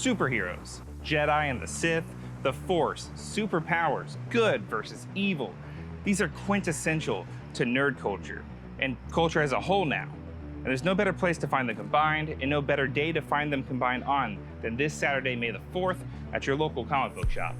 superheroes, Jedi and the Sith, the Force, superpowers, good versus evil. These are quintessential to nerd culture and culture as a whole now. And there's no better place to find them combined and no better day to find them combined on than this Saturday, May the 4th at your local comic book shop.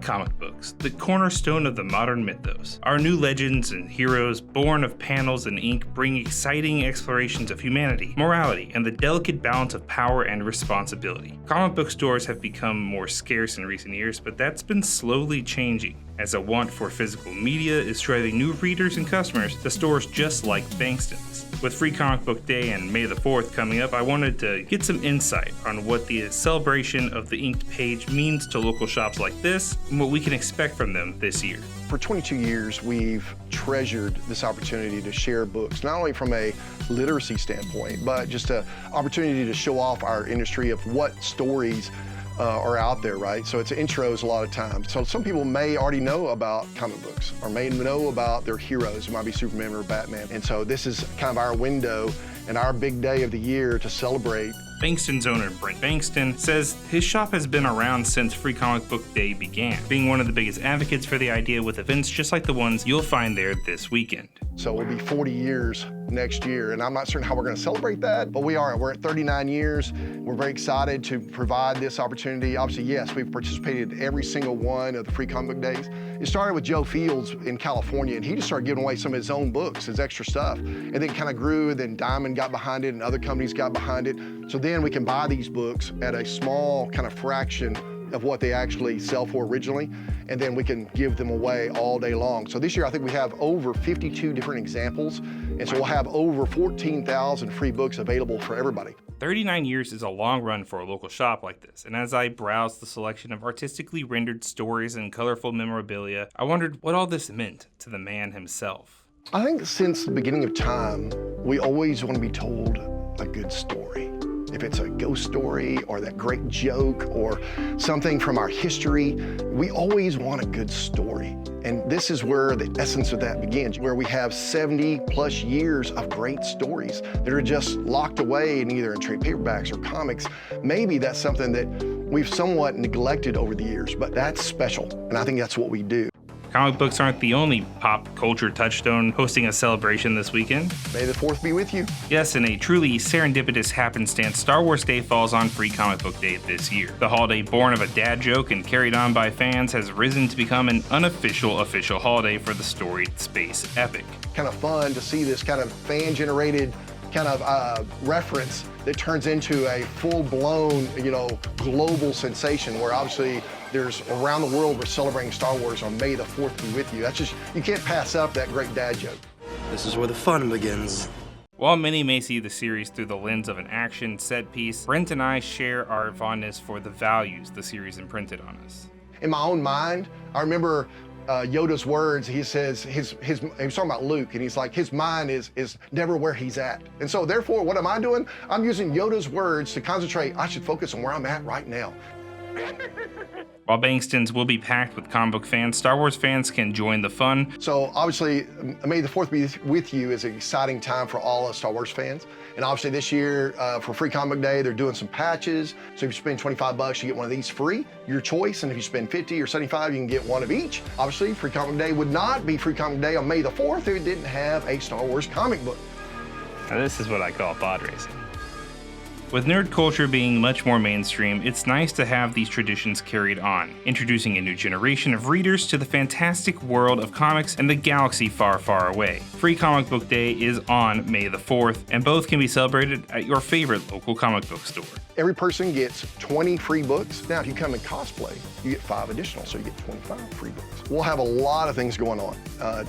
Comic books, the cornerstone of the modern mythos. Our new legends and heroes, born of panels and ink, bring exciting explorations of humanity, morality, and the delicate balance of power and responsibility. Comic book stores have become more scarce in recent years, but that's been slowly changing. As a want for physical media is driving new readers and customers to stores just like Bankston's. With Free Comic Book Day and May the 4th coming up, I wanted to get some insight on what the celebration of the inked page means to local shops like this and what we can expect from them this year. For 22 years, we've treasured this opportunity to share books, not only from a literacy standpoint, but just an opportunity to show off our industry of what stories are out there, right? So it's intros a lot of times. So some people may already know about comic books or may know about their heroes. It might be Superman or Batman. And so this is kind of our window and our big day of the year to celebrate. Bankston's owner, Brent Bankston, says his shop has been around since Free Comic Book Day began, being one of the biggest advocates for the idea with events just like the ones you'll find there this weekend. So we'll be 40 years next year, and I'm not certain how we're going to celebrate that, but we are. We're at 39 years. We're very excited to provide this opportunity. Obviously, yes, we've participated in every single one of the Free Comic Book Days. It started with Joe Fields in California, and he just started giving away some of his own books, his extra stuff, and then kind of grew, and then Diamond got behind it, and other companies got behind it. So then we can buy these books at a small kind of fraction of what they actually sell for originally, and then we can give them away all day long. So this year, I think we have over 52 different examples, and so we'll have over 14,000 free books available for everybody. 39 years is a long run for a local shop like this, and as I browsed the selection of artistically rendered stories and colorful memorabilia, I wondered what all this meant to the man himself. I think since the beginning of time, we always want to be told a good story. If it's a ghost story or that great joke or something from our history, we always want a good story. And this is where the essence of that begins, where we have 70 plus years of great stories that are just locked away in either in trade paperbacks or comics. Maybe that's something that we've somewhat neglected over the years, but that's special. And I think that's what we do. Comic books aren't the only pop culture touchstone hosting a celebration this weekend. May the 4th be with you. Yes, in a truly serendipitous happenstance, Star Wars Day falls on Free Comic Book Day this year. The holiday born of a dad joke and carried on by fans has risen to become an unofficial official holiday for the storied space epic. Kind of fun to see this kind of fan-generated kind of reference that turns into a full-blown, global sensation where obviously there's around the world we're celebrating Star Wars on May the 4th be with you. That's just, you can't pass up that great dad joke. This is where the fun begins. While many may see the series through the lens of an action set piece, Brent and I share our fondness for the values the series imprinted on us. In my own mind, I remember Yoda's words. He says, he was talking about Luke, and he's like, his mind is never where he's at. And so therefore, what am I doing? I'm using Yoda's words to concentrate. I should focus on where I'm at right now. While Bankston's will be packed with comic book fans, Star Wars fans can join the fun. So obviously, May the 4th be with you is an exciting time for all us Star Wars fans. And obviously this year, for Free Comic Day, they're doing some patches. So if you spend $25, you get one of these free, your choice. And if you spend $50 or $75, you can get one of each. Obviously, Free Comic Day would not be Free Comic Day on May the 4th if it didn't have a Star Wars comic book. Now this is what I call pod racing. With nerd culture being much more mainstream, it's nice to have these traditions carried on, introducing a new generation of readers to the fantastic world of comics and the galaxy far, far away. Free Comic Book Day is on May the 4th, and both can be celebrated at your favorite local comic book store. Every person gets 20 free books. Now, if you come in cosplay, you get 5 additional, so you get 25 free books. We'll have a lot of things going on.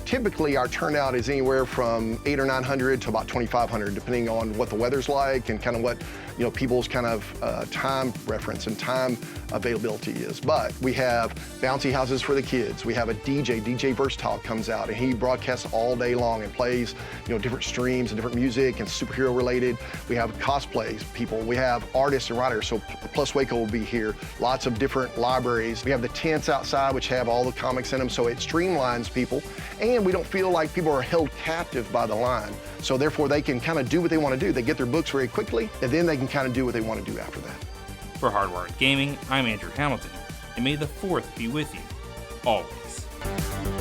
Typically, our turnout is anywhere from 800 or 900 to about 2,500, depending on what the weather's like and kind of what people's kind of time reference and time availability is. But we have bouncy houses for the kids. We have a DJ Versatile comes out, and he broadcasts all day long and plays, different streams and different music and superhero related. We have cosplays people. We have artists and writers. So Plus Waco will be here. Lots of different libraries. We have the tents outside, which have all the comics in them, so it streamlines people. And we don't feel like people are held captive by the line. So therefore, they can kind of do what they want to do. They get their books very quickly, and then they can kind of do what they want to do after that. For Hardwired Gaming, I'm Andrew Hamilton, and may the 4th be with you, always.